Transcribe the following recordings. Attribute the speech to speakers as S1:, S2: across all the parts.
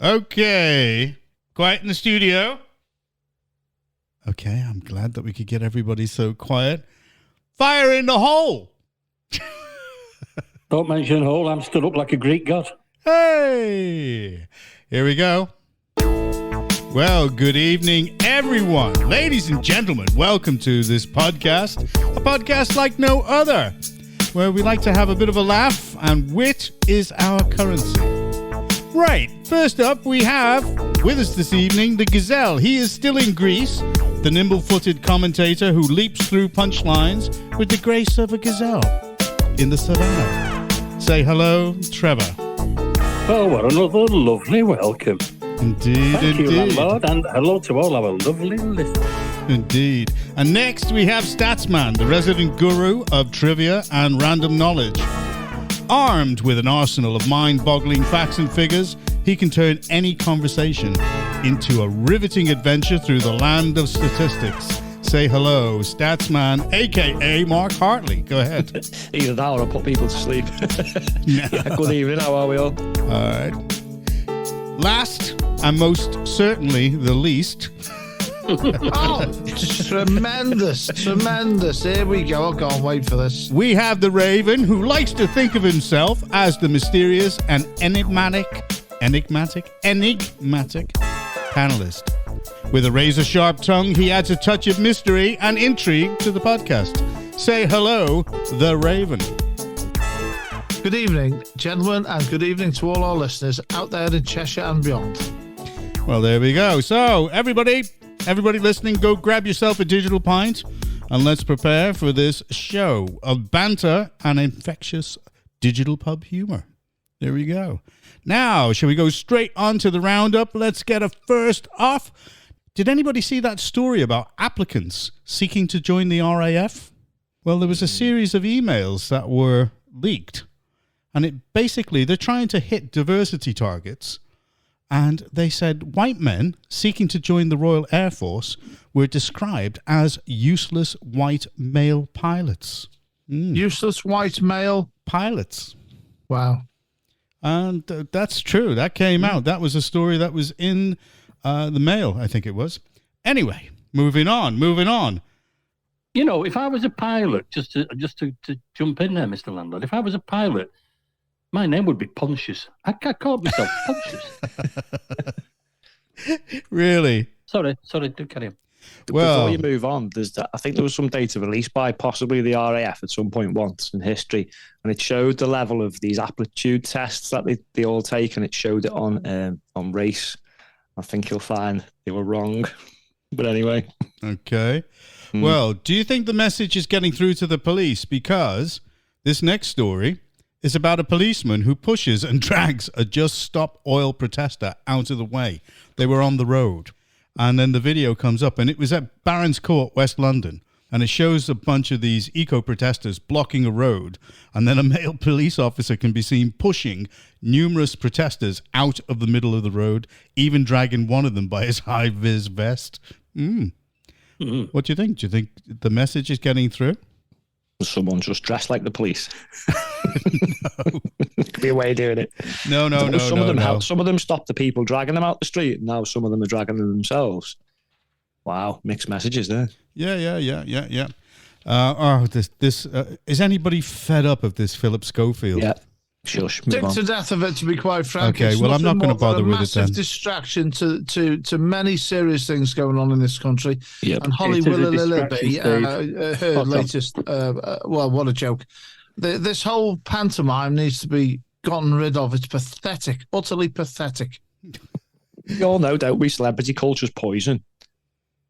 S1: Okay. Quiet in the studio. Okay, I'm glad that we could get everybody so quiet. Fire in the hole.
S2: Don't mention hole. I'm stood up like a Greek god.
S1: Hey, here we go. Well, good evening, everyone. Ladies and gentlemen, welcome to this podcast, a podcast like no other, where we like to have a bit of a laugh, and wit is our currency. Right, first up, we have with us this evening the Gazelle. He is still in Greece, the nimble-footed commentator who leaps through punchlines with the grace of a gazelle in the savannah. Say hello, Trevor.
S2: Oh, what another lovely welcome.
S1: Indeed,
S2: Thank
S1: indeed.
S2: you, landlord, and hello to all our lovely listeners.
S1: Indeed. And next we have Statsman, the resident guru of trivia and random knowledge. Armed with an arsenal of mind-boggling facts and figures, he can turn any conversation into a riveting adventure through the land of statistics. Say hello, Statsman, a.k.a. Mark Hartley. Go ahead.
S3: Either that or I'll put people to sleep. Yeah, good evening, how are we all?
S1: All right. Last, and most certainly the least.
S4: Oh, tremendous. Here we go. I can't wait for this.
S1: We have the Raven, who likes to think of himself as the mysterious and enigmatic panelist. With a razor-sharp tongue, he adds a touch of mystery and intrigue to the podcast. Say hello, the Raven.
S4: Good evening, gentlemen, and good evening to all our listeners out there in Cheshire and beyond.
S1: Well, there we go. So, everybody listening, go grab yourself a digital pint and let's prepare for this show of banter and infectious digital pub humor. There we go. Now, shall we go straight on to the roundup? Let's get a first off. Did anybody see that story about applicants seeking to join the RAF? Well, there was a series of emails that were leaked. And they're trying to hit diversity targets. And they said white men seeking to join the Royal Air Force were described as useless white male pilots.
S4: Useless white male
S1: pilots.
S4: Wow.
S1: And that's true. That came out. That was a story that was in the Mail, I think it was. Anyway, moving on.
S2: You know, if I was a pilot, just to jump in there, Mr. Landlord, if I was a pilot, my name would be Pontius. I called myself Pontius.
S1: Really?
S2: Sorry, do carry on.
S1: Well,
S3: before you move on, I think there was some data released by possibly the RAF at some point once in history, and it showed the level of these aptitude tests that they all take, and it showed it on race. I think you'll find they were wrong. But anyway. Okay.
S1: Well, do you think the message is getting through to the police? Because this next story is about a policeman who pushes and drags a Just Stop Oil protester out of the way. They were on the road. And then the video comes up, and it was at Barons Court, West London. And it shows a bunch of these eco-protesters blocking a road. And then a male police officer can be seen pushing numerous protesters out of the middle of the road, even dragging one of them by his high-vis vest. What do you think? Do you think the message is getting through?
S3: Someone just dressed like the police. No. Could be a way of doing it.
S1: No.
S3: Some of them stopped the people dragging them out the street, and now some of them are dragging them themselves. Wow, mixed messages there.
S1: Yeah. Is anybody fed up of this Philip Schofield?
S3: Yeah. Shush.
S4: Sick to death of it, to be quite frank.
S1: Okay, well, I'm not going to bother with it then.
S4: Massive distraction to many serious things going on in this country.
S3: Yep.
S4: And Holly Willoughby, her latest, what a joke. This whole pantomime needs to be gotten rid of. It's pathetic, utterly pathetic.
S3: You all know, don't we? Celebrity culture's poison.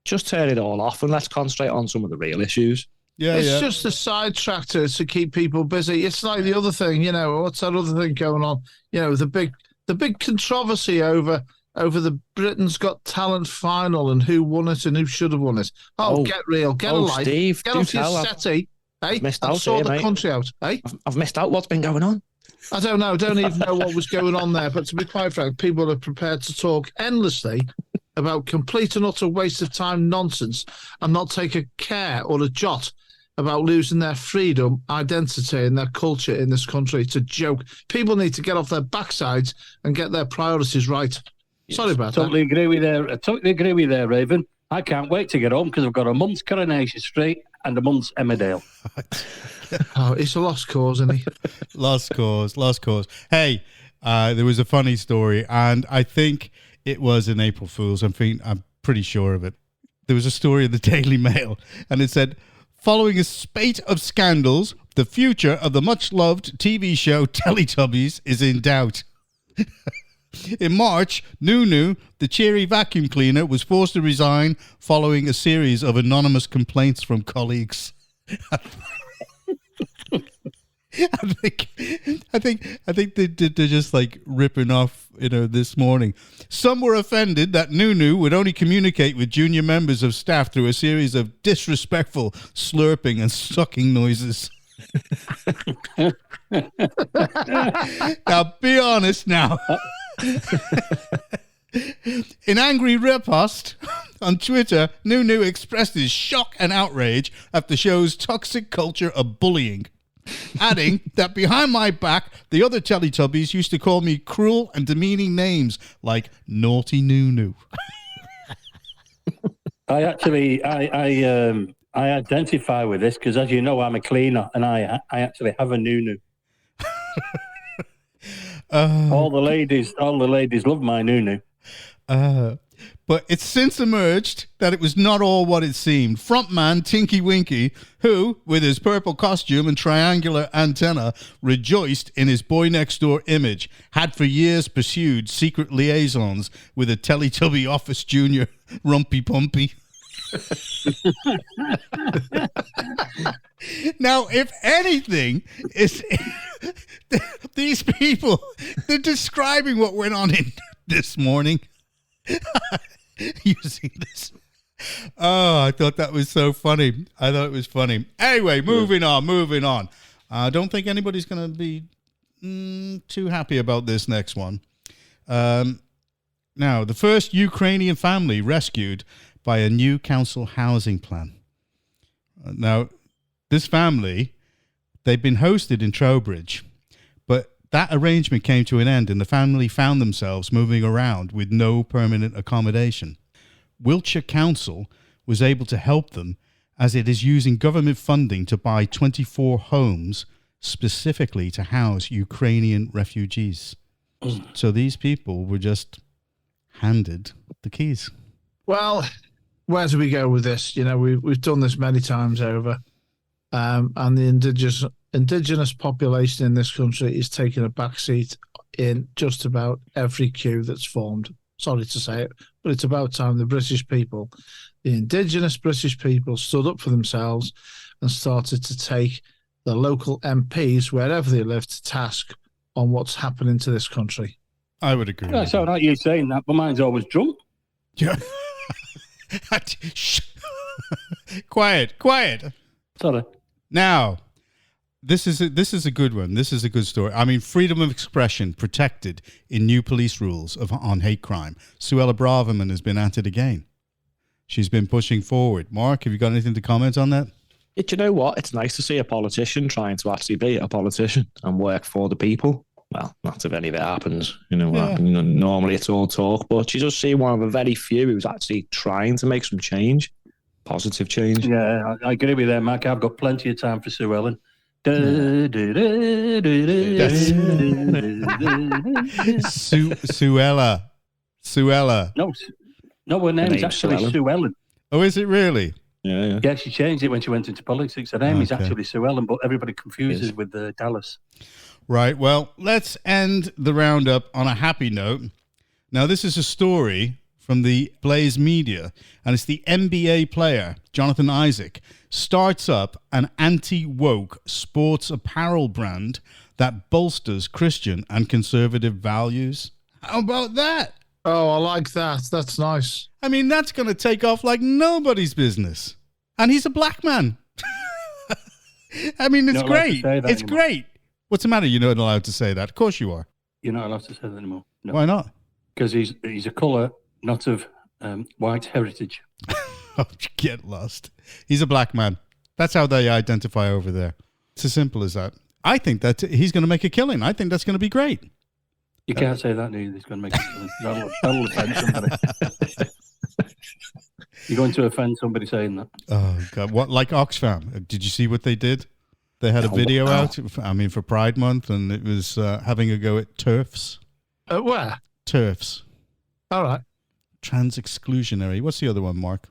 S3: Just turn it all off and let's concentrate on some of the real issues.
S4: It's just a sidetrack to keep people busy. It's like the other thing, what's that other thing going on? The big controversy over the Britain's Got Talent final and who won it and who should have won it. Get real, get a life,
S3: Steve,
S4: get off your settee. Hey, I've sorted the country out. Hey,
S3: I've missed out. What's been going on?
S4: I don't know. Don't even know what was going on there. But to be quite frank, people are prepared to talk endlessly about complete and utter waste of time nonsense and not take a care or a jot about losing their freedom, identity and their culture in this country. It's a joke. People need to get off their backsides and get their priorities right. Sorry about
S2: Totally agree with you there. I totally agree with you there, Raven. I can't wait to get home because I've got a month's Coronation Street and a month's Emmerdale.
S4: that. Oh, it's a lost cause, isn't he?
S1: Lost cause. Hey, there was a funny story, and I think it was an April Fool's. I'm pretty sure of it. There was a story in the Daily Mail, and it said, following a spate of scandals, the future of the much-loved TV show Teletubbies is in doubt. In March, Nunu, the cheery vacuum cleaner, was forced to resign following a series of anonymous complaints from colleagues. I think they're just like ripping off, this morning. Some were offended that Nunu would only communicate with junior members of staff through a series of disrespectful slurping and sucking noises. Now, be honest now. In angry riposte on Twitter, Nunu expressed his shock and outrage at the show's toxic culture of bullying, adding that behind my back, the other Teletubbies used to call me cruel and demeaning names like Naughty Nunu.
S2: I identify with this because, as you know, I'm a cleaner and I actually have a Nunu. All the ladies love my Nunu.
S1: But it's since emerged that it was not all what it seemed. Frontman Tinky Winky, who, with his purple costume and triangular antenna, rejoiced in his boy next door image, had for years pursued secret liaisons with a Teletubby office junior, Rumpy Pumpy. Now, if anything, these people, they're describing what went on in this morning using this. Oh, I thought that was so funny. I thought it was funny. Anyway, moving on. I don't think anybody's going to be too happy about this next one. Now, the first Ukrainian family rescued by a new council housing plan. Now, this family, they've been hosted in Trowbridge, but that arrangement came to an end and the family found themselves moving around with no permanent accommodation. Wiltshire Council was able to help them as it is using government funding to buy 24 homes specifically to house Ukrainian refugees. So these people were just handed the keys.
S4: Well, where do we go with this? We've done this many times over, and the indigenous population in this country is taking a backseat in just about every queue that's formed. Sorry to say it, but it's about time the indigenous British people stood up for themselves and started to take the local MPs, wherever they live, to task on what's happening to this country.
S1: I would agree.
S2: I sound like you saying that, but mine's always drunk.
S1: Yeah. Quiet.
S2: Sorry.
S1: Now, this is a good one. This is a good story. I mean, freedom of expression protected in new police rules on hate crime. Suella Braverman has been at it again. She's been pushing forward. Mark, have you got anything to comment on that?
S3: Do you know what? It's nice to see a politician trying to actually be a politician and work for the people. Well, not if any of it happens. Normally it's all talk, but you just see one of a very few who's actually trying to make some change, positive change.
S2: Yeah, I agree with that, Mark. I've got plenty of time for Sue Ellen.
S1: Suella.
S2: No, her name's actually Sue Ellen.
S1: Oh, is it really?
S3: Yeah.
S2: Yeah, she changed it when she went into politics. Her name is actually Sue Ellen, but everybody confuses with Dallas.
S1: Right. Well, let's end the roundup on a happy note. Now, this is a story from the Blaze Media, and it's the NBA player, Jonathan Isaac, starts up an anti-woke sports apparel brand that bolsters Christian and conservative values. How about that?
S4: Oh, I like that. That's nice.
S1: I mean, that's going to take off like nobody's business. And he's a black man. I mean, it's great. It's great. What's the matter? You're not allowed to say that. Of course you are.
S2: You're not allowed to say that anymore. No.
S1: Why not?
S2: Because he's a colour, not of white heritage.
S1: Oh, get lost. He's a black man. That's how they identify over there. It's as simple as that. I think that he's going to make a killing. I think that's going to be great.
S2: You can't say that either. It's going to make it silly. That'll offend somebody. You're going to offend somebody saying that.
S1: Oh, God. What, like Oxfam? Did you see what they did? They had a video out, for Pride Month, and it was having a go at TERFs.
S4: Where?
S1: TERFs.
S4: All right.
S1: Trans-exclusionary. What's the other one, Mark?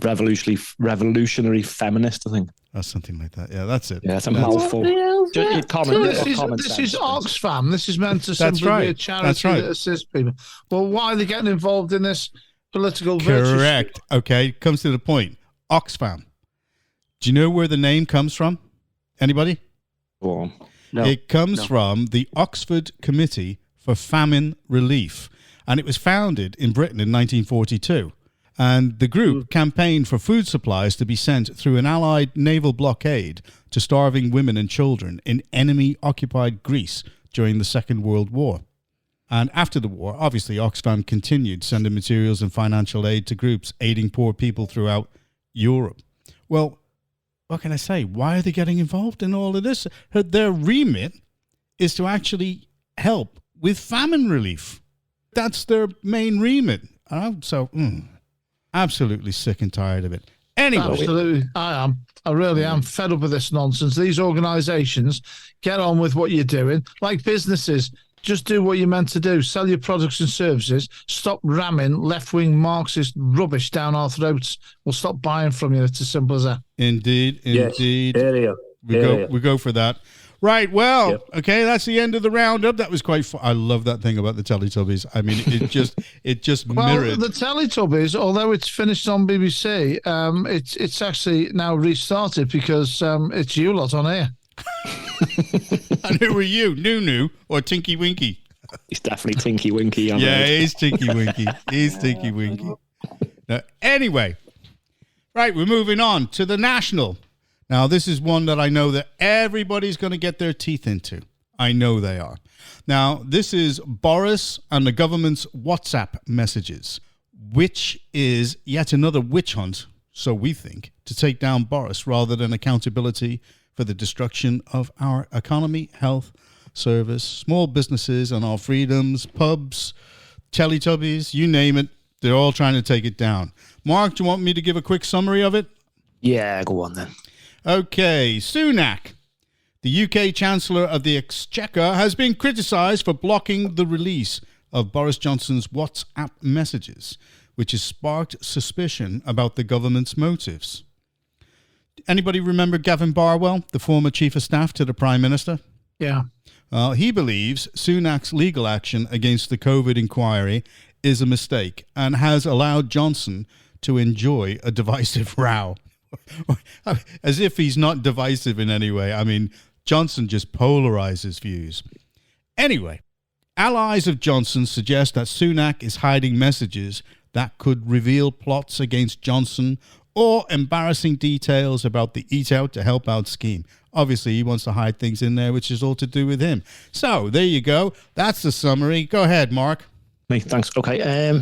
S3: Revolutionary feminist, I think.
S1: Or something like that. Yeah, that's it.
S3: Yeah, it's a mouthful.
S4: This is Oxfam. This is meant to simply be a charity that assists people. Well, why are they getting involved in this political virtue?
S1: Correct. Okay, comes to the point. Oxfam. Do you know where the name comes from? Anybody?
S3: No.
S1: It comes from the Oxford Committee for Famine Relief, and it was founded in Britain in 1942. And the group campaigned for food supplies to be sent through an Allied naval blockade to starving women and children in enemy-occupied Greece during the Second World War. And after the war, obviously, Oxfam continued sending materials and financial aid to groups aiding poor people throughout Europe. Well, what can I say? Why are they getting involved in all of this? Their remit is to actually help with famine relief. That's their main remit. Absolutely sick and tired of it. Anyway.
S4: Absolutely. I am. I really am fed up with this nonsense. These organisations, get on with what you're doing. Like businesses, just do what you're meant to do. Sell your products and services. Stop ramming left-wing Marxist rubbish down our throats. We'll stop buying from you. It's as simple as that.
S1: Indeed.
S2: Yes. Area.
S1: We go for that. Right, well, okay, that's the end of the roundup. That was quite fun. I love that thing about the Teletubbies. I mean, it just mirrored.
S4: Well, the Teletubbies, although it's finished on BBC, it's actually now restarted because it's you lot on air.
S1: And who are you, Nunu or Tinky Winky?
S3: He's definitely Tinky Winky.
S1: He's Tinky Winky. He's Tinky Winky. Now, anyway, right, we're moving on to the National. Now, this is one that I know that everybody's going to get their teeth into. I know they are. Now, this is Boris and the government's WhatsApp messages, which is yet another witch hunt, so we think, to take down Boris rather than accountability for the destruction of our economy, health, service, small businesses and our freedoms, pubs, Teletubbies, you name it. They're all trying to take it down. Mark, do you want me to give a quick summary of it?
S3: Yeah, go on then.
S1: Okay, Sunak, the UK Chancellor of the Exchequer, has been criticised for blocking the release of Boris Johnson's WhatsApp messages, which has sparked suspicion about the government's motives. Anybody remember Gavin Barwell, the former Chief of Staff to the Prime Minister?
S4: Yeah.
S1: He believes Sunak's legal action against the COVID inquiry is a mistake and has allowed Johnson to enjoy a divisive row. As if he's not divisive in any way. I mean, Johnson just polarizes views. Anyway, allies of Johnson suggest that Sunak is hiding messages that could reveal plots against Johnson or embarrassing details about the Eat Out to Help Out scheme. Obviously, he wants to hide things in there, which is all to do with him. So, there you go. That's the summary. Go ahead, Mark.
S3: Hey, thanks. Okay.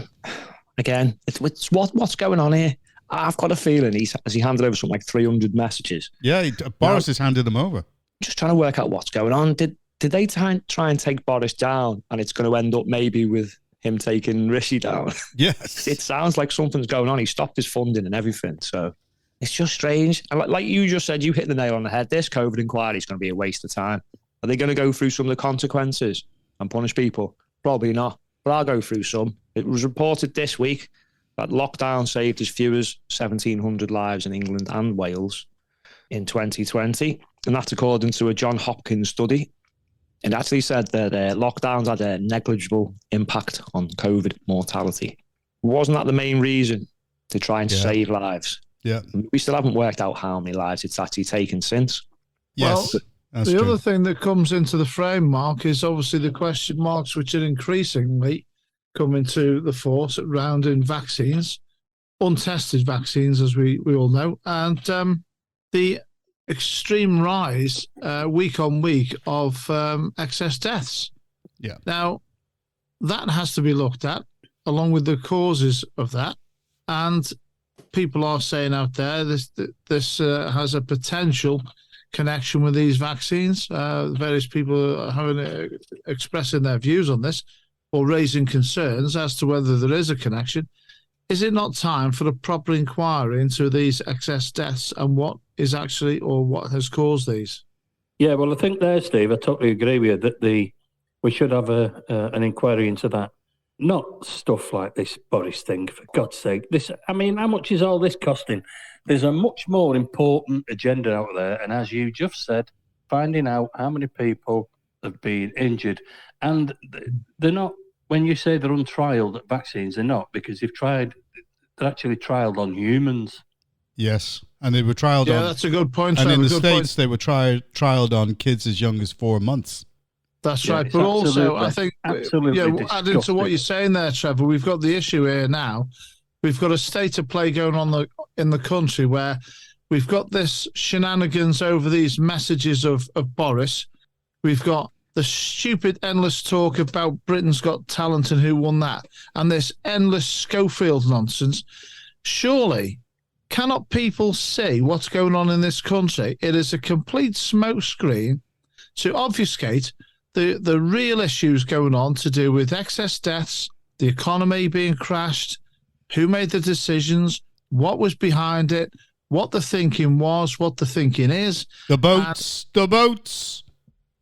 S3: Again, it's what's going on here? I've got a feeling has he handed over something like 300 messages.
S1: Yeah, Boris has handed them over.
S3: Just trying to work out what's going on. Did they try and take Boris down, and it's going to end up maybe with him taking Rishi down?
S1: Yes.
S3: It sounds like something's going on. He stopped his funding and everything. So it's just strange. And like you just said, you hit the nail on the head. This COVID inquiry is going to be a waste of time. Are they going to go through some of the consequences and punish people? Probably not. But I'll go through some. It was reported this week that lockdown saved as few as 1,700 lives in England and Wales in 2020. And that's according to a John Hopkins study. It actually said that lockdowns had a negligible impact on COVID mortality. Wasn't that the main reason to try and save lives?
S1: Yeah.
S3: We still haven't worked out how many lives it's actually taken since.
S1: Yes.
S4: Well, the other thing that comes into the frame, Mark, is obviously the question marks, which are increasingly coming to the fore around in vaccines, untested vaccines, as we all know, and the extreme rise week on week of excess deaths.
S1: Yeah.
S4: Now, that has to be looked at along with the causes of that. And people are saying out there this has a potential connection with these vaccines. Various people are expressing their views on this or raising concerns as to whether there is a connection. Is it not time for a proper inquiry into these excess deaths and what is actually or what has caused these?
S2: Yeah, well, I think there, Steve, I totally agree with you that we should have an inquiry into that. Not stuff like this Boris thing, for God's sake. How much is all this costing? There's a much more important agenda out there, and as you just said, finding out how many people have been injured. And they're not, when you say they're untrialed vaccines, they're not, because they're actually trialed on humans.
S1: Yes, and they were trialed on...
S4: Yeah, that's a good point.
S1: And in the
S4: States,
S1: point. They were trialed on kids as young as 4 months.
S4: That's right. But also, I think, adding to what you're saying there, Trevor, we've got the issue here now. We've got a state of play going on in the country where we've got this shenanigans over these messages of Boris. We've got the stupid, endless talk about Britain's Got Talent and who won that, and this endless Schofield nonsense. Surely, cannot people see what's going on in this country? It is a complete smokescreen to obfuscate the real issues going on to do with excess deaths, the economy being crashed, who made the decisions, what was behind it, what the thinking was, what the thinking is.
S1: The boats.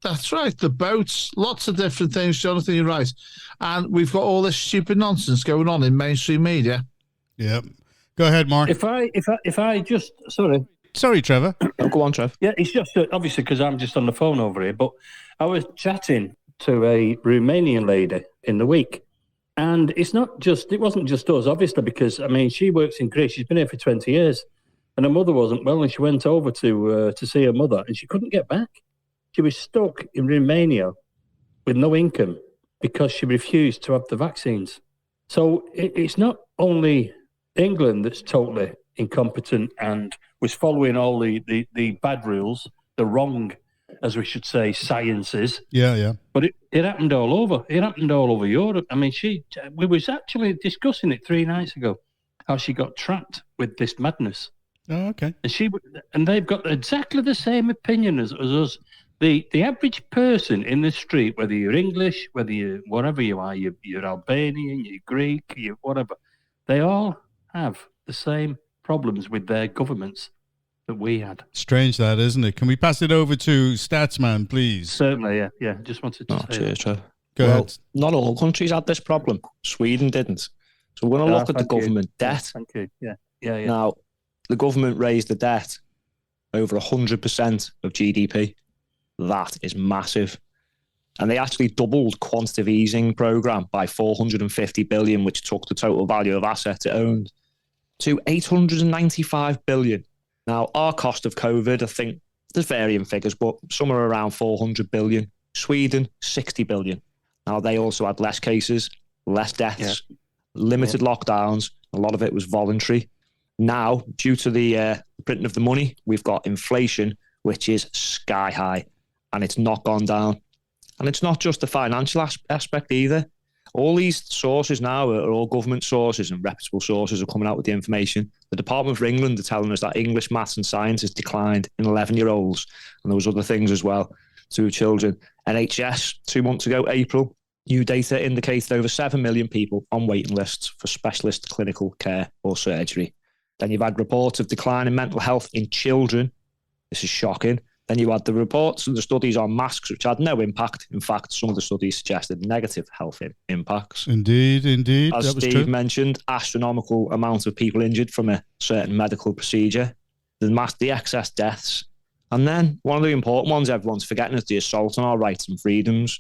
S4: That's right, the boats, lots of different things, Jonathan, you're right. And we've got all this stupid nonsense going on in mainstream media.
S1: Yep. Go ahead, Mark.
S2: If I just,
S1: Sorry, Trevor.
S3: Go on, Trev.
S2: Yeah, it's just obviously because I'm just on the phone over here, but I was chatting to a Romanian lady in the week, and it wasn't just us, obviously, because, she works in Greece. She's been here for 20 years, and her mother wasn't well, and she went over to see her mother, and she couldn't get back. She was stuck in Romania with no income because she refused to have the vaccines. So it's not only England that's totally incompetent and was following all the bad rules, the wrong, as we should say, sciences.
S1: Yeah.
S2: But it happened all over. It happened all over Europe. We was actually discussing it 3 nights ago, how she got trapped with this madness.
S1: Oh, okay.
S2: And they've got exactly the same opinion as us. The average person in the street, whether you're English, whether you whatever you are, you're Albanian, you're Greek, you're whatever, they all have the same problems with their governments that we had.
S1: Strange that, isn't it? Can we pass it over to Statsman, please?
S2: Certainly, yeah. Just wanted to say
S3: cheers, Trev.
S1: Go ahead.
S3: Not all countries had this problem. Sweden didn't. So we're going to look at the government debt.
S2: Thank you. Yeah.
S3: Now, the government raised the debt over 100% of GDP. That is massive. And they actually doubled quantitative easing program by 450 billion, which took the total value of assets it owned to 895 billion. Now, our cost of COVID, I think there's varying figures, but somewhere around 400 billion. Sweden, 60 billion. Now, they also had less cases, less deaths, limited lockdowns. A lot of it was voluntary. Now, due to the printing of the money, we've got inflation, which is sky high, and it's not gone down. And it's not just the financial aspect either. All these sources now are all government sources and reputable sources are coming out with the information. The Department for England are telling us that English, maths and science has declined in 11-year-olds. And there was other things as well to children. NHS, 2 months ago, April, new data indicated over 7 million people on waiting lists for specialist clinical care or surgery. Then you've had reports of decline in mental health in children. This is shocking. Then you had the reports and the studies on masks, which had no impact. In fact, some of the studies suggested negative health impacts.
S1: Indeed.
S3: As Steve mentioned, astronomical amount of people injured from a certain medical procedure, the excess deaths. And then one of the important ones everyone's forgetting is the assault on our rights and freedoms.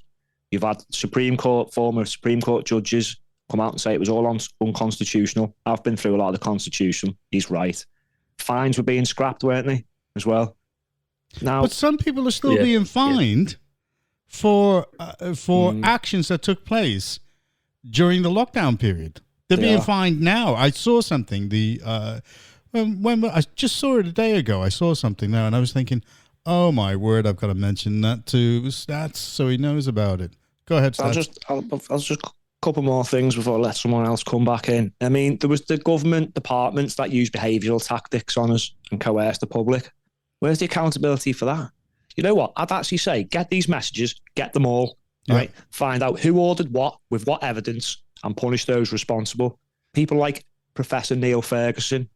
S3: You've had former Supreme Court judges come out and say it was all unconstitutional. I've been through a lot of the Constitution. He's right. Fines were being scrapped, weren't they, as well? Now,
S1: but some people are still being fined for actions that took place during the lockdown period. They're being fined now. I saw something. When I just saw it a day ago, I saw something now, and I was thinking, "Oh my word! I've got to mention that to Stats so he knows about it." Go ahead, Stats.
S3: I'll just a couple more things before I let someone else come back in. I mean, there was the government departments that used behavioural tactics on us and coerced the public. Where's the accountability for that? You know what? I'd actually say, get these messages, get them all, right? Find out who ordered what, with what evidence, and punish those responsible. People like Professor Neil Ferguson,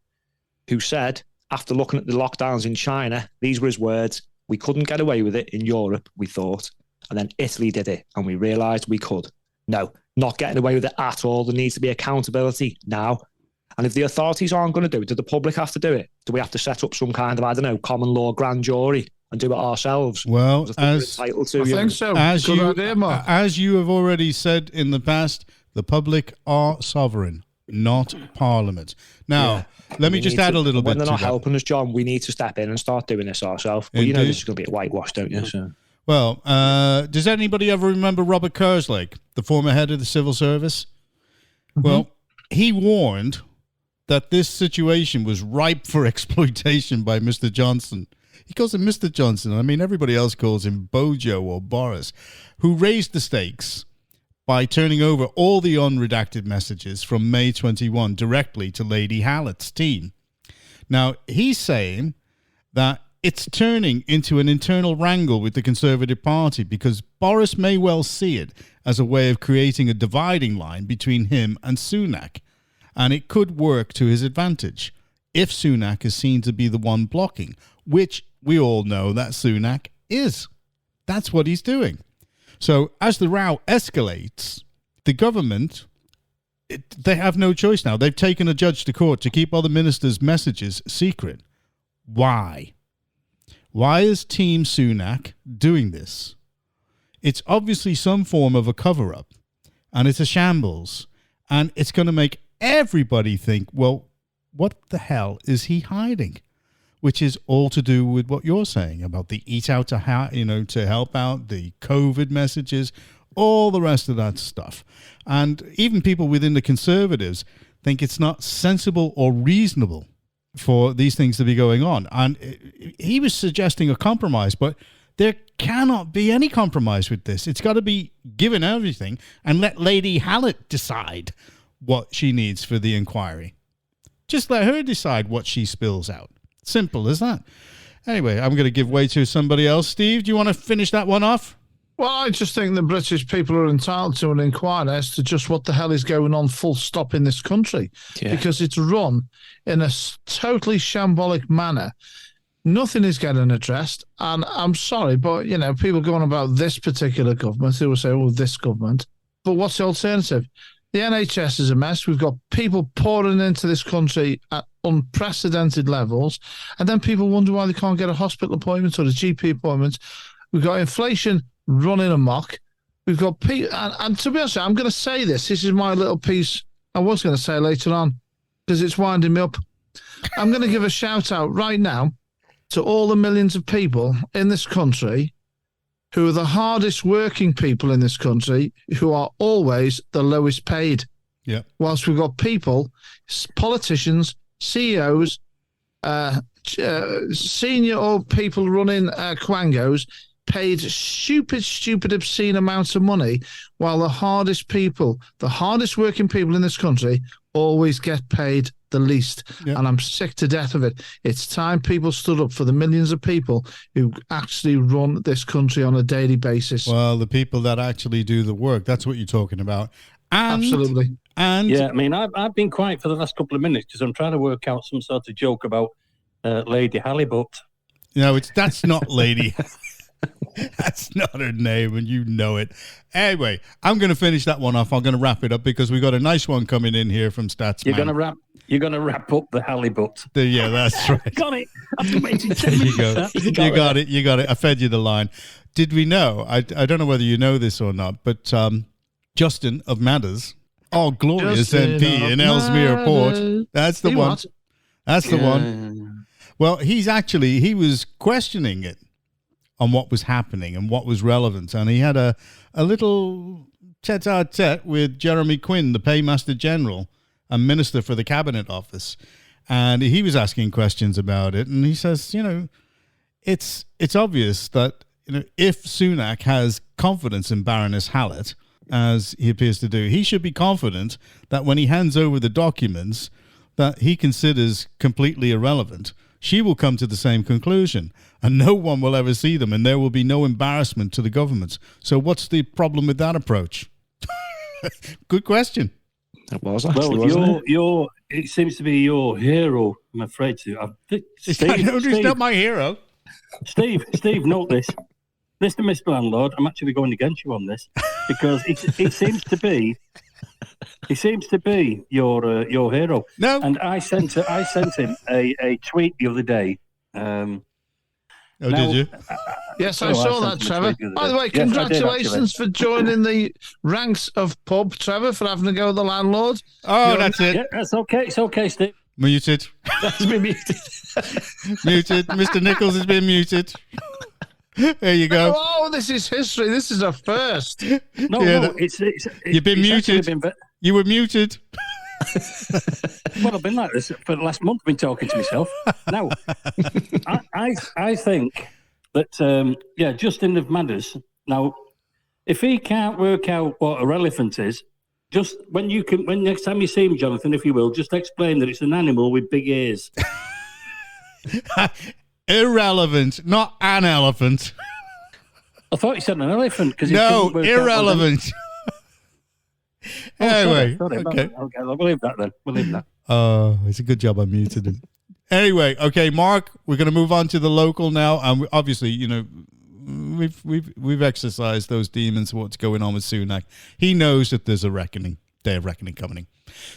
S3: who said, after looking at the lockdowns in China, these were his words, we couldn't get away with it in Europe, we thought. And then Italy did it, and we realised we could. No, not getting away with it at all. There needs to be accountability now. And if the authorities aren't going to do it, do the public have to do it? Do we have to set up some kind of, I don't know, common law grand jury and do it ourselves?
S1: Well,
S4: I think so.
S1: As you have already said in the past, the public are sovereign, not Parliament. Now, let me just add a little bit to that.
S3: When they're not helping us, John, we need to step in and start doing this ourselves. But you know this is going to be a whitewash, don't you? So.
S1: Well, does anybody ever remember Robert Kerslake, the former head of the civil service? Mm-hmm. Well, he warned that this situation was ripe for exploitation by Mr. Johnson. He calls him Mr. Johnson. I mean, everybody else calls him Bojo or Boris, who raised the stakes by turning over all the unredacted messages from May 21 directly to Lady Hallett's team. Now, he's saying that it's turning into an internal wrangle with the Conservative Party because Boris may well see it as a way of creating a dividing line between him and Sunak. And it could work to his advantage if Sunak is seen to be the one blocking, which we all know that Sunak is. That's what he's doing. So as the row escalates, the government, they have no choice now. They've taken a judge to court to keep other ministers' messages secret. Why? Why is Team Sunak doing this? It's obviously some form of a cover-up, and it's a shambles, and it's going to make everybody think, well, what the hell is he hiding? Which is all to do with what you're saying about the eat out to help out, the COVID messages, all the rest of that stuff. And even people within the Conservatives think it's not sensible or reasonable for these things to be going on. And he was suggesting a compromise, but there cannot be any compromise with this. It's got to be given everything and let Lady Hallett decide what she needs for the inquiry. Just let her decide what she spills out. Simple as that. Anyway, I'm going to give way to somebody else. Steve, do you want to finish that one off?
S4: Well, I just think the British people are entitled to an inquiry as to just what the hell is going on full stop in this country. Yeah. Because it's run in a totally shambolic manner. Nothing is getting addressed. And I'm sorry, but, people going about this particular government, they will say, oh, this government. But what's the alternative? The NHS is a mess. We've got people pouring into this country at unprecedented levels, and then people wonder why they can't get a hospital appointment or a GP appointment. We've got inflation running amok. We've got people, and to be honest, I'm going to say this. This is my little piece. I was going to say later on because it's winding me up. I'm going to give a shout out right now to all the millions of people in this country who are the hardest working people in this country, who are always the lowest paid.
S1: Yeah.
S4: Whilst we've got people, politicians, CEOs, senior old people running quangos, paid stupid, obscene amounts of money, while the hardest working people in this country always get paid the least. Yep. And I'm sick to death of it. It's time people stood up for the millions of people who actually run this country on a daily basis.
S1: Well, the people that actually do the work, that's what you're talking about. And,
S4: absolutely.
S1: And
S2: yeah, I mean, I've been quiet for the last couple of minutes because I'm trying to work out some sort of joke about Lady Halibut.
S1: No, that's not Lady. That's not her name, and you know it. Anyway, I'm going to finish that one off. I'm going to wrap it up because we got a nice one coming in here from Statsman.
S2: You're going to wrap up the halibut.
S1: Yeah, that's right.
S2: Got it. I've waited 10 minutes.
S1: You got it. I fed you the line. Did we know? I don't know whether you know this or not, but Justin of Matters, glorious
S4: Justin
S1: MP in Ellesmere Port. That's the one. That's the one. Well, he was questioning it on what was happening and what was relevant. And he had a little tete-a-tete with Jeremy Quinn, the Paymaster General and Minister for the Cabinet Office. And he was asking questions about it. And he says, it's obvious that if Sunak has confidence in Baroness Hallett, as he appears to do, he should be confident that when he hands over the documents that he considers completely irrelevant, she will come to the same conclusion, and no one will ever see them, and there will be no embarrassment to the government. So what's the problem with that approach? Good question.
S3: It was actually, wasn't it?
S2: It seems to be your hero, I'm afraid to.
S1: He's not my hero.
S2: Steve, note this. Mr. Landlord, I'm actually going against you on this because it seems to be your hero.
S1: No,
S2: and I sent him a tweet the other day.
S1: Did you?
S4: Yes, I saw that, Trevor. By the way, congratulations for joining the ranks of pub, Trevor, for having to go with the landlord.
S1: Oh, that's it.
S2: Yeah, that's okay. It's okay, Steve.
S1: Muted.
S3: That's been muted.
S1: Muted. Mr. Nicholls has been muted. There you go.
S4: Oh, this is history. This is a first.
S2: No,
S1: you've been muted. You were muted.
S2: Well, I've been like this for the last month. I've been talking to myself. Now, I think that Justin of Matters. Now, if he can't work out what a elephant is, just when next time you see him, Jonathan, if you will, just explain that it's an animal with big ears.
S1: Irrelevant, not an elephant.
S2: I thought you said an elephant because
S1: no, irrelevant. Anyway,
S2: okay, we'll leave that then. We'll leave that.
S1: It's a good job I muted him. Anyway, okay, Mark, we're going to move on to the local now, and obviously, we've exercised those demons. What's going on with Sunak? He knows that there's a day of reckoning coming.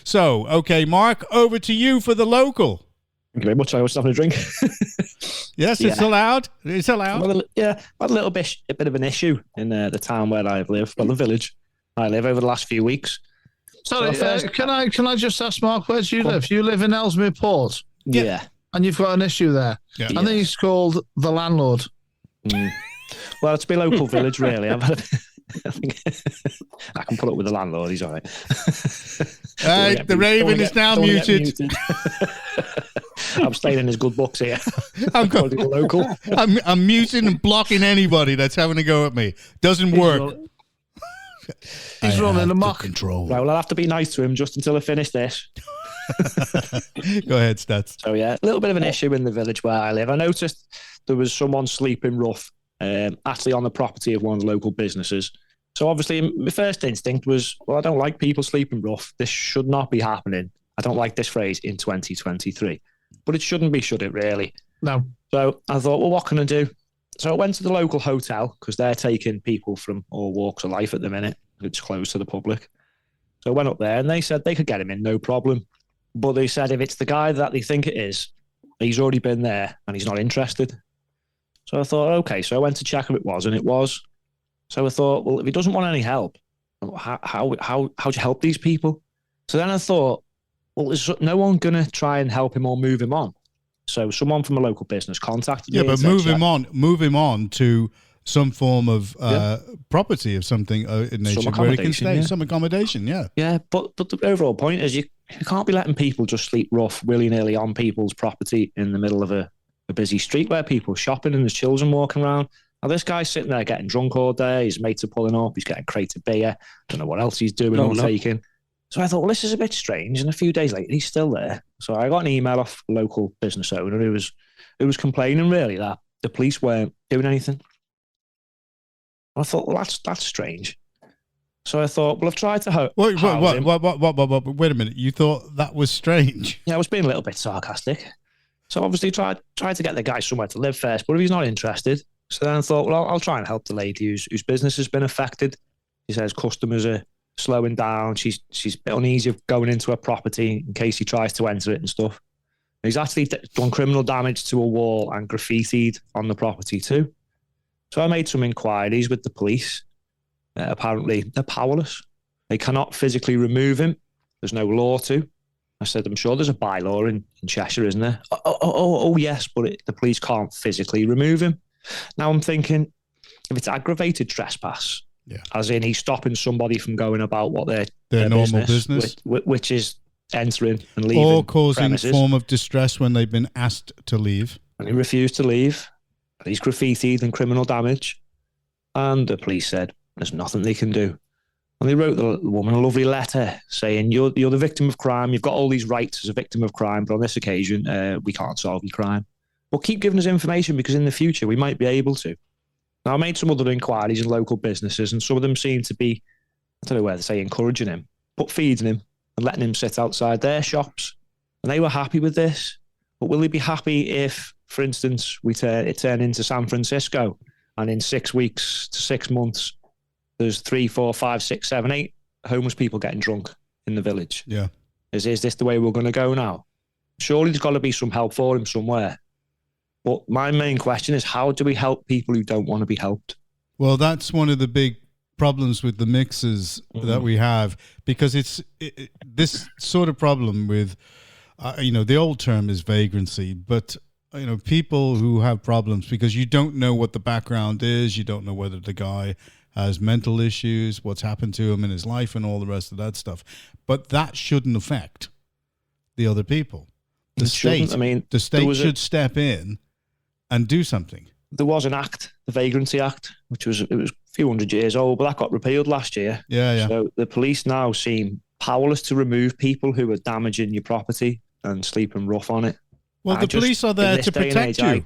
S1: So, okay, Mark, over to you for the local.
S3: Thank you very much. I was having a drink.
S1: Yes, it's allowed. It's allowed.
S3: I had a bit of an issue in the town where I live, the village I live over the last few weeks.
S4: Sorry, can I just ask Mark, where do you live? You live in Ellesmere Port.
S3: Yeah. And
S4: you've got an issue there.
S1: Yeah.
S4: I think it's called the landlord.
S3: Well, it's my local village, really. I think I can put up with the landlord. He's all right.
S1: The Raven is now muted.
S3: I'm staying in his good books here.
S1: I'm
S3: local.
S1: I'm muting and blocking anybody that's having a go at me. Doesn't work.
S4: He's running amok.
S1: Control.
S3: Right, well, I'll have to be nice to him just until I finish this.
S1: Go ahead, Stats.
S3: So, a little bit of an issue in the village where I live. I noticed there was someone sleeping rough, actually on the property of one of the local businesses. So, obviously, my first instinct was, well, I don't like people sleeping rough. This should not be happening. I don't like this phrase in 2023. But it shouldn't be, should it, really?
S4: No.
S3: So, I thought, well, what can I do? So I went to the local hotel because they're taking people from all walks of life at the minute. It's closed to the public. So I went up there and they said they could get him in, no problem. But they said if it's the guy that they think it is, he's already been there and he's not interested. So I thought, okay. So I went to check if it was, and it was. So I thought, well, if he doesn't want any help, how do you help these people? So then I thought, well, is no one going to try and help him or move him on? So someone from a local business contacted me.
S1: Yeah, but move him on to some form of property of something in nature where he can stay, some accommodation. Yeah.
S3: Yeah, but the overall point is you can't be letting people just sleep rough willy-nilly on people's property in the middle of a busy street where people are shopping and there's children walking around. Now this guy's sitting there getting drunk all day. His mates are pulling up. He's getting crates of beer. Don't know what else he's doing taking. So I thought, well, this is a bit strange. And a few days later, he's still there. So I got an email off a local business owner who was complaining really that the police weren't doing anything. I thought, well, that's strange. So I thought, well, I've tried to
S1: Wait a minute. You thought that was strange?
S3: Yeah, I was being a little bit sarcastic. So obviously tried to get the guy somewhere to live first, but if he's not interested, so then I thought, well, I'll try and help the lady whose business has been affected. She says customers are slowing down. She's a bit uneasy of going into a property in case he tries to enter it and stuff. And he's actually done criminal damage to a wall and graffitied on the property too. So I made some inquiries with the police. Apparently, they're powerless. They cannot physically remove him. There's no law to. I said, I'm sure there's a bylaw in Cheshire, isn't there? Oh yes, but the police can't physically remove him. Now I'm thinking, if it's aggravated trespass, as in he's stopping somebody from going about what their
S1: normal business,
S3: which is entering and leaving,
S1: or causing
S3: premises.
S1: A form of distress when they've been asked to leave.
S3: And he refused to leave. And he's graffitied and criminal damage. And the police said, there's nothing they can do. And they wrote the woman a lovely letter saying, you're the victim of crime. You've got all these rights as a victim of crime, but on this occasion, we can't solve your crime. But keep giving us information, because in the future we might be able to. Now, I made some other inquiries in local businesses, and some of them seem to be, I don't know whether to say encouraging him, but feeding him and letting him sit outside their shops. And they were happy with this. But will they be happy if, for instance, it turned into San Francisco, and in 6 weeks to 6 months, there's 3, 4, 5, 6, 7, 8 homeless people getting drunk in the village?
S1: Yeah.
S3: Is this the way we're going to go now? Surely there's got to be some help for him somewhere. But my main question is, how do we help people who don't want to be helped?
S1: Well, that's one of the big problems with the mixes that we have, because this sort of problem with, the old term is vagrancy, but people who have problems because you don't know what the background is, you don't know whether the guy has mental issues, what's happened to him in his life, and all the rest of that stuff. But that shouldn't affect the other people. The state should step in and do something.
S3: There was an act, the Vagrancy Act, it was a few hundred years old, but that got repealed last year.
S1: Yeah.
S3: So the police now seem powerless to remove people who are damaging your property and sleeping rough on it.
S1: Well, the police are there to protect you.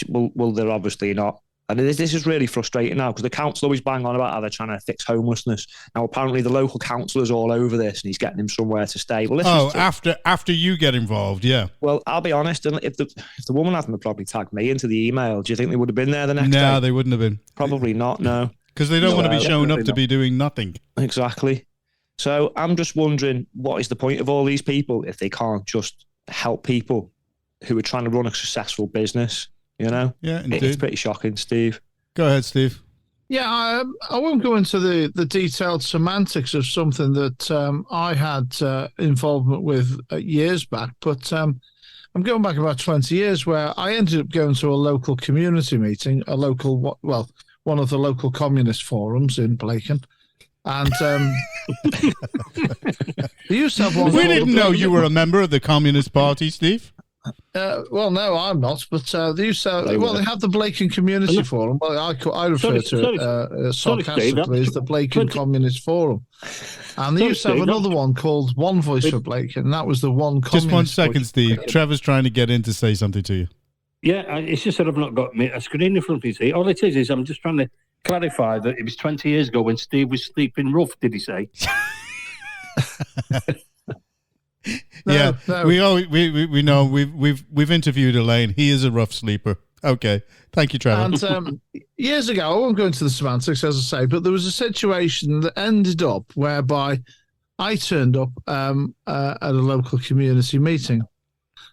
S3: Well, they're obviously not. And this is really frustrating now, because the council always bang on about how they're trying to fix homelessness. Now, apparently, the local councillor's all over this, and he's getting him somewhere to stay. Well,
S1: after you get involved, yeah.
S3: Well, I'll be honest. And if the woman hadn't probably tagged me into the email, do you think they would have been there the next day?
S1: No, they wouldn't have been.
S3: Probably not. No,
S1: because they don't want to be shown up to be doing nothing.
S3: Exactly. So I'm just wondering, what is the point of all these people if they can't just help people who are trying to run a successful business?
S1: Yeah, indeed.
S3: It's pretty shocking, Steve.
S1: Go ahead, Steve.
S4: Yeah, I won't go into the detailed semantics of something that I had involvement with years back, but I'm going back about 20 years, where I ended up going to a local community meeting, one of the local communist forums in Blacon. And they used to have one.
S1: We didn't know you were a member of the Communist Party, Steve.
S4: Well, no, I'm not. But they used to. They had the Blacon Community Forum. Well, I refer to it sarcastically as the Blacon Communist Forum. And they used to have another one called One Voice for Blacon, and that was the one.
S1: Just 1 second, Steve. Trevor's trying to get in to say something to you.
S2: Yeah, it's just that I've not got a screen in front of me. See, all it is I'm just trying to clarify that it was 20 years ago when Steve was sleeping rough. Did he say?
S1: No. We know we've interviewed Elaine. He is a rough sleeper. Okay, thank you, Trevor.
S4: And years ago, I won't go into the semantics, as I say, but there was a situation that ended up whereby I turned up at a local community meeting.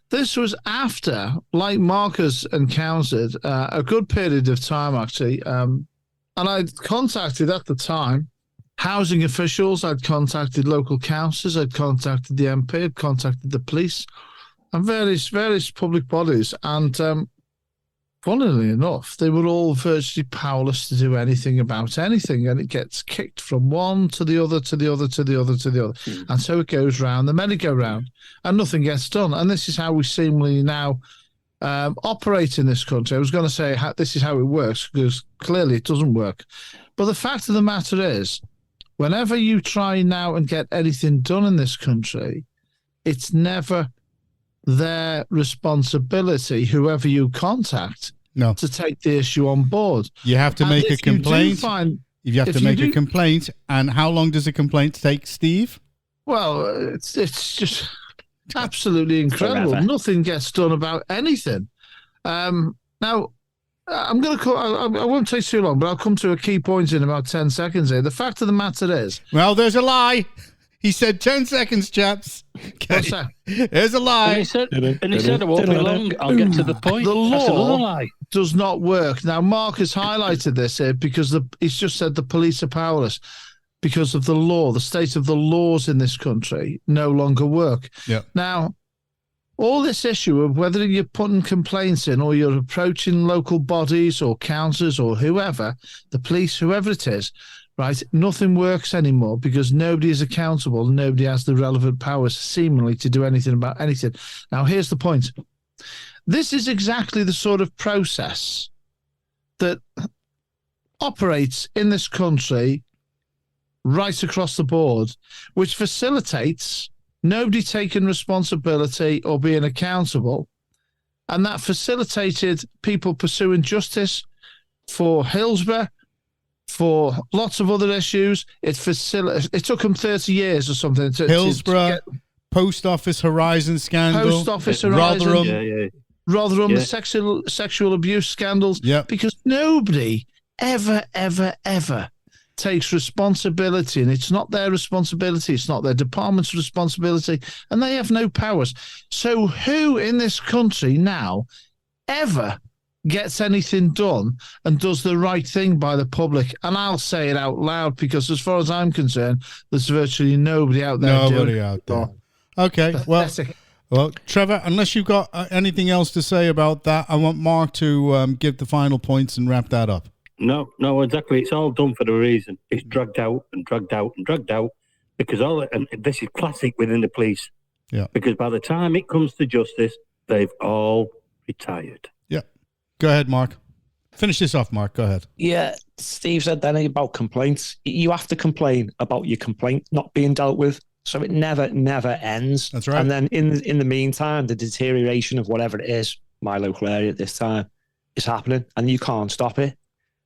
S4: This was after, like Marcus encountered, a good period of time, actually, and I'd contacted at the time housing officials, I'd contacted local councillors, I'd contacted the MP, I'd contacted the police, and various public bodies. And funnily enough, they were all virtually powerless to do anything about anything. And it gets kicked from one to the other, to the other, to the other, to the other. And so it goes round the merry-go-round, and nothing gets done. And this is how we seemingly now operate in this country. I was going to say this is how it works, because clearly it doesn't work. But the fact of the matter is, whenever you try now and get anything done in this country, it's never their responsibility, whoever you contact, to take the issue on board.
S1: You have to make a complaint. You have to make a complaint. And how long does a complaint take, Steve?
S4: Well, it's just absolutely incredible. Forever. Nothing gets done about anything. Now, I'm going to. I won't take too long, but I'll come to a key point in about 10 seconds here. The fact of the matter is,
S1: well, there's a lie. He said 10 seconds, chaps. Okay.
S4: What's that?
S1: There's a lie.
S2: And he said it won't be long. I'll get to the point.
S4: The law does not work. Now, Mark has highlighted this here because he's just said the police are powerless because of the law. The state of the laws in this country no longer work.
S1: Yeah.
S4: Now, all this issue of whether you're putting complaints in or you're approaching local bodies or councils or whoever, the police, whoever it is, right, nothing works anymore because nobody is accountable. Nobody has the relevant powers seemingly to do anything about anything. Now, here's the point. This is exactly the sort of process that operates in this country right across the board, which facilitates nobody taking responsibility or being accountable, And that facilitated people pursuing justice for Hillsborough, for lots of other issues. It took them 30 years or something.
S1: Hillsborough, Post Office Horizon scandal.
S4: Post Office Horizon.
S1: Rotherham.
S4: The sexual abuse scandals.
S1: Yeah.
S4: Because nobody ever takes responsibility, and it's not their responsibility. It's not their department's responsibility, and they have no powers. So who in this country now ever gets anything done and does the right thing by the public? And I'll say it out loud, because as far as I'm concerned, there's virtually nobody out there. Okay,
S1: well, Trevor, unless you've got anything else to say about that, I want Mark to give the final points and wrap that up.
S2: No, exactly. It's all done for a reason. It's dragged out and dragged out and dragged out, because and this is classic within the police.
S1: Yeah.
S2: Because by the time it comes to justice, they've all retired.
S1: Yeah. Go ahead, Mark. Finish this off, Mark. Go ahead.
S3: Yeah, Steve said then about complaints. You have to complain about your complaint not being dealt with, so it never ends.
S1: That's right.
S3: And then in the meantime, the deterioration of whatever it is, my local area at this time, is happening, and you can't stop it.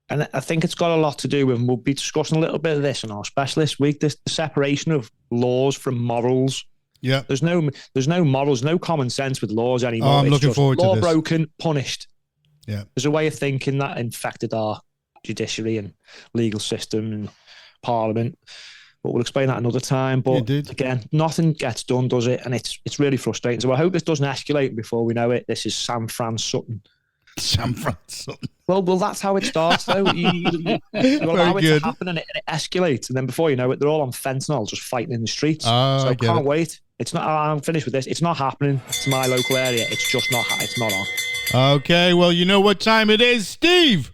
S3: And I think it's got a lot to do with, and we'll be discussing a little bit of this in our specialist week, the separation of laws from morals.
S1: Yeah.
S3: There's no morals, no common sense with laws anymore.
S1: I'm looking forward to this.
S3: Law broken, punished.
S1: Yeah.
S3: There's a way of thinking that infected our judiciary and legal system and parliament. But we'll explain that another time. But again, nothing gets done, does it? And it's really frustrating. So I hope this doesn't escalate before we know it. This is San Fran Sutton. Well, that's how it starts, though. You allow it to happen, and it escalates, and then before you know it, they're all on fentanyl, just fighting in the streets. So I can't wait. It's not. I'm finished with this. It's not happening. It's my local area. It's just not. It's not on.
S1: Okay. Well, you know what time it is, Steve.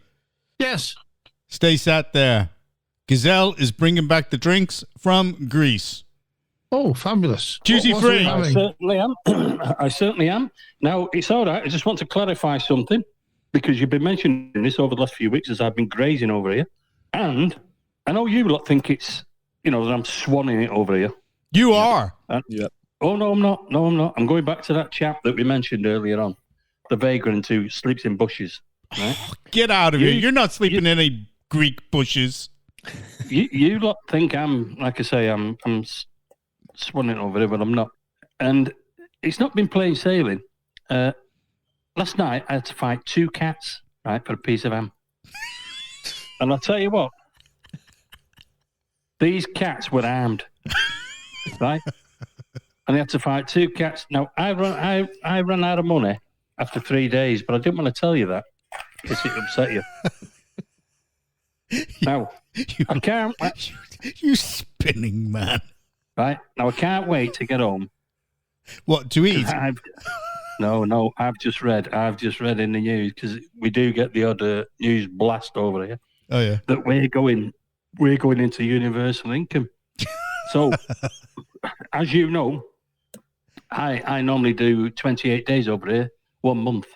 S4: Yes.
S1: Stay sat there. Gazelle is bringing back the drinks from Greece.
S4: Oh, fabulous.
S1: Duty free.
S2: I certainly am. Now, it's all right. I just want to clarify something, because you've been mentioning this over the last few weeks as I've been grazing over here. And I know you lot think it's, that I'm swanning it over here.
S1: You are.
S2: Yeah. Oh, no, I'm not. No, I'm not. I'm going back to that chap that we mentioned earlier on, the vagrant who sleeps in bushes. Right?
S1: Get out of here. You're not sleeping in any Greek bushes.
S2: You lot think I'm, like I say, I'm swanning over here, but I'm not. And it's not been plain sailing. Last night, I had to fight 2 cats, right, for a piece of ham. And I'll tell you what, these cats were armed, right? And I had to fight 2 cats. Now, I ran out of money after 3 days, but I didn't want to tell you that, because it upset you. Now, I can't...
S1: You spinning man.
S2: Right? Now, I can't wait to get home.
S1: What, to eat?
S2: No, I've just read in the news, because we do get the odd news blast over here.
S1: Oh, yeah.
S2: That we're going into universal income. So, as you know, I normally do 28 days over here, 1 month.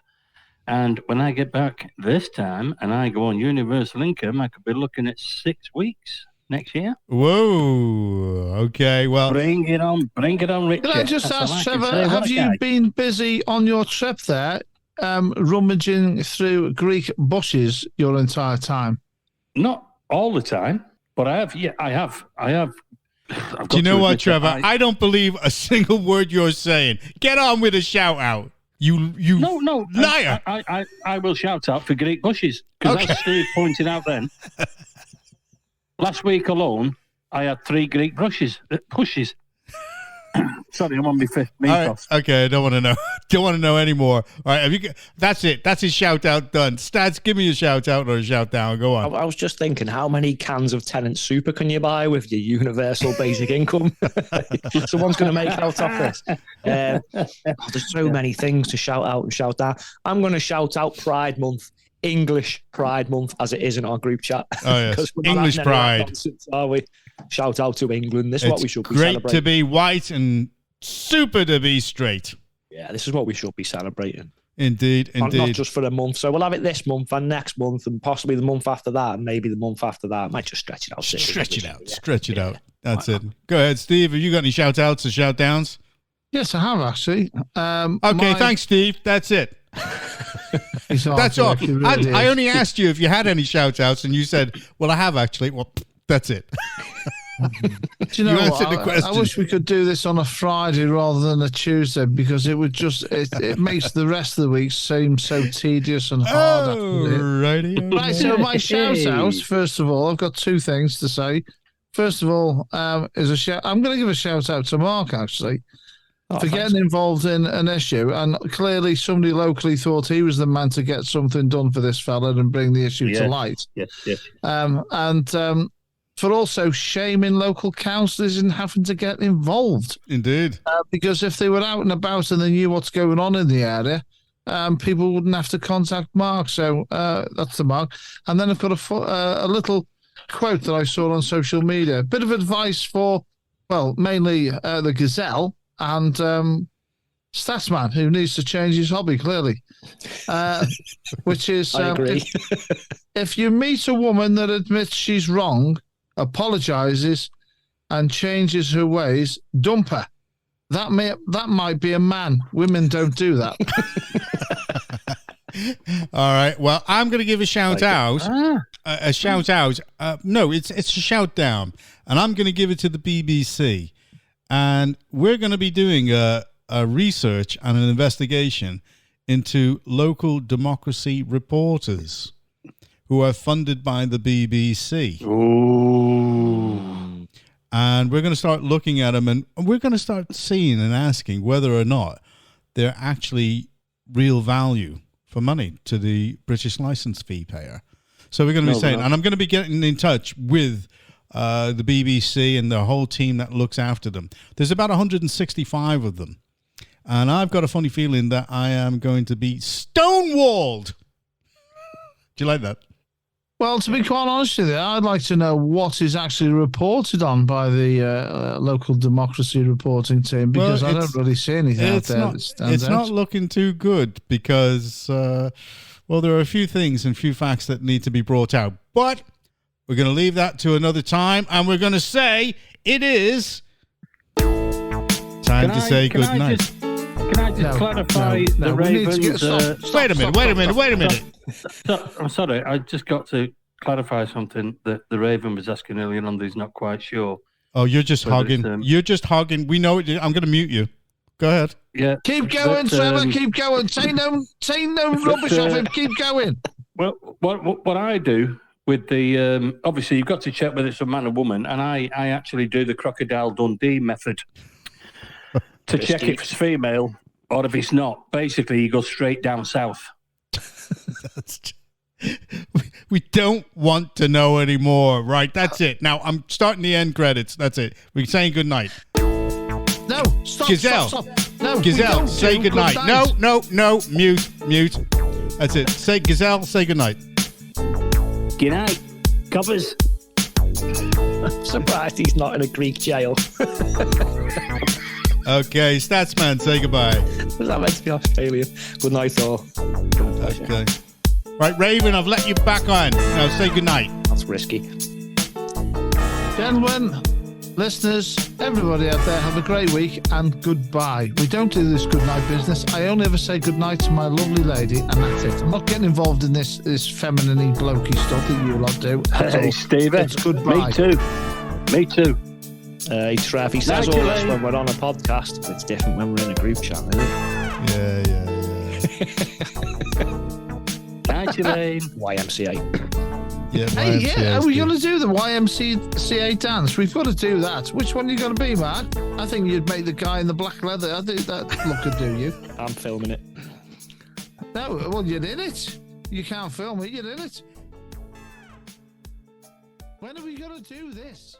S2: And when I get back this time and I go on universal income, I could be looking at 6 weeks next year.
S1: Whoa. Okay, well.
S2: Bring it on, Richard.
S4: Can I just ask, Trevor, have you been busy on your trip there, rummaging through Greek bushes your entire time?
S2: Not all the time, but I have. Yeah, I have.
S1: Do you know what, Trevor? I don't believe a single word you're saying. Get on with a shout out. You
S2: no
S1: liar.
S2: I will shout out for Greek bushes, because as Steve pointed out then, last week alone I had 3 Greek bushes. Sorry, I'm on my 5th meat toss.
S1: Okay, I don't want to know. Don't want to know anymore. All right, that's it. That's his shout out done. Stats, give me a shout out or a shout down. Go on.
S3: I was just thinking, how many cans of Tenant Super can you buy with your universal basic income? Someone's going to make out of this. There's so many things to shout out and shout down. I'm going to shout out Pride Month. English Pride Month, as it is in our group chat.
S1: Oh, yes. English Pride.
S3: Nonsense, are we? Shout out to England. This is what we should be celebrating.
S1: Great to be white and super to be straight.
S3: Yeah, this is what we should be celebrating.
S1: Indeed.
S3: Not just for a month. So we'll have it this month and next month and possibly the month after that and maybe the month after that. Might just stretch it out.
S1: Stretch it out. That's it. Go ahead, Steve. Have you got any shout outs or shout downs?
S4: Yes, I have actually.
S1: Okay, thanks, Steve. That's it. That's all. I only asked you if you had any shout outs, and you said, well, I have actually. Well, that's it.
S4: Do you know
S1: answered the
S4: what?
S1: question.
S4: I wish we could do this on a Friday rather than a Tuesday, because it would just it makes the rest of the week seem so tedious and hard.
S1: Righty, okay.
S4: Right, so my shout outs, first of all, I've got two things to say. First of all, is a shout. I'm going to give a shout out to Mark actually for getting involved in an issue, and clearly somebody locally thought he was the man to get something done for this fella and bring the issue to light.
S2: Yes.
S4: For also shaming local councillors in having to get involved.
S1: Indeed.
S4: Because if they were out and about and they knew what's going on in the area, people wouldn't have to contact Mark. So that's the Mark. And then I've got a little quote that I saw on social media. A bit of advice for, well, mainly the Gazelle and Statsman, who needs to change his hobby, clearly. Which is,
S3: I agree.
S4: if you meet a woman that admits she's wrong, apologizes and changes her ways, dump her. That might be a man. Women don't do that.
S1: All right. Well, I'm going to give a shout out. A shout out. No, it's a shout down, and I'm going to give it to the BBC. And we're going to be doing a research and an investigation into local democracy reporters who are funded by the BBC.
S2: Ooh.
S1: And we're going to start looking at them, and we're going to start seeing and asking whether or not they're actually real value for money to the British license fee payer. So we're going to be saying, and I'm going to be getting in touch with the BBC and the whole team that looks after them. There's about 165 of them. And I've got a funny feeling that I am going to be stonewalled. Do you like that?
S4: Well, to be quite honest with you, I'd like to know what is actually reported on by the local democracy reporting team, because I don't really see anything out there that stands out.
S1: It's not looking too good because, there are a few things and few facts that need to be brought out. But we're going to leave that to another time, and we're going to say it is time to say good night.
S2: Can I just clarify the Ravens?
S1: Wait a minute.
S2: I'm sorry, I just got to clarify something that the Raven was asking earlier on. He's not quite sure.
S1: Oh, you're just hogging. You're just hogging. We know it. I'm going to mute you. Go ahead.
S2: Yeah.
S4: Keep going, Trevor. Keep going. Say no rubbish off him. Keep going.
S2: Well, what I do with the obviously you've got to check whether it's a man or woman, and I actually do the Crocodile Dundee method to check if it's female or if it's not. Basically, you go straight down south.
S1: We don't want to know anymore, right? That's it. Now I'm starting the end credits. That's it. We're saying good night.
S4: No, stop.
S1: Gazelle.
S4: Stop. No,
S1: Gazelle, say good night. No. Mute. That's it. Say Gazelle, say good night.
S2: Good night. Coppers.
S3: I'm surprised he's not in a Greek jail.
S1: Okay, Statsman, say goodbye.
S3: Was that meant to be Australian? Good night, all.
S1: Okay. Right, Raven, I've let you back on. Now say goodnight.
S3: That's risky.
S4: Gentlemen, listeners, everybody out there, have a great week and goodbye. We don't do this goodnight business. I only ever say goodnight to my lovely lady, and that's it. I'm not getting involved in this feminine blokey stuff that you lot do.
S2: Hey, Steve,
S4: it's goodbye.
S2: Me too.
S3: Hey, Trev, he says all this when we're on a podcast, but it's different when we're in a group chat, isn't it?
S1: Yeah.
S2: Night, Elaine.
S3: YMCA.
S1: Yeah,
S4: hey, yeah, are we going to do the YMCA dance? We've got to do that. Which one are you going to be, Mark? I think you'd make the guy in the black leather. I think that look could do you.
S3: I'm filming it.
S4: No, well, you're in it. You can't film it, you're in it. When are we going to do this?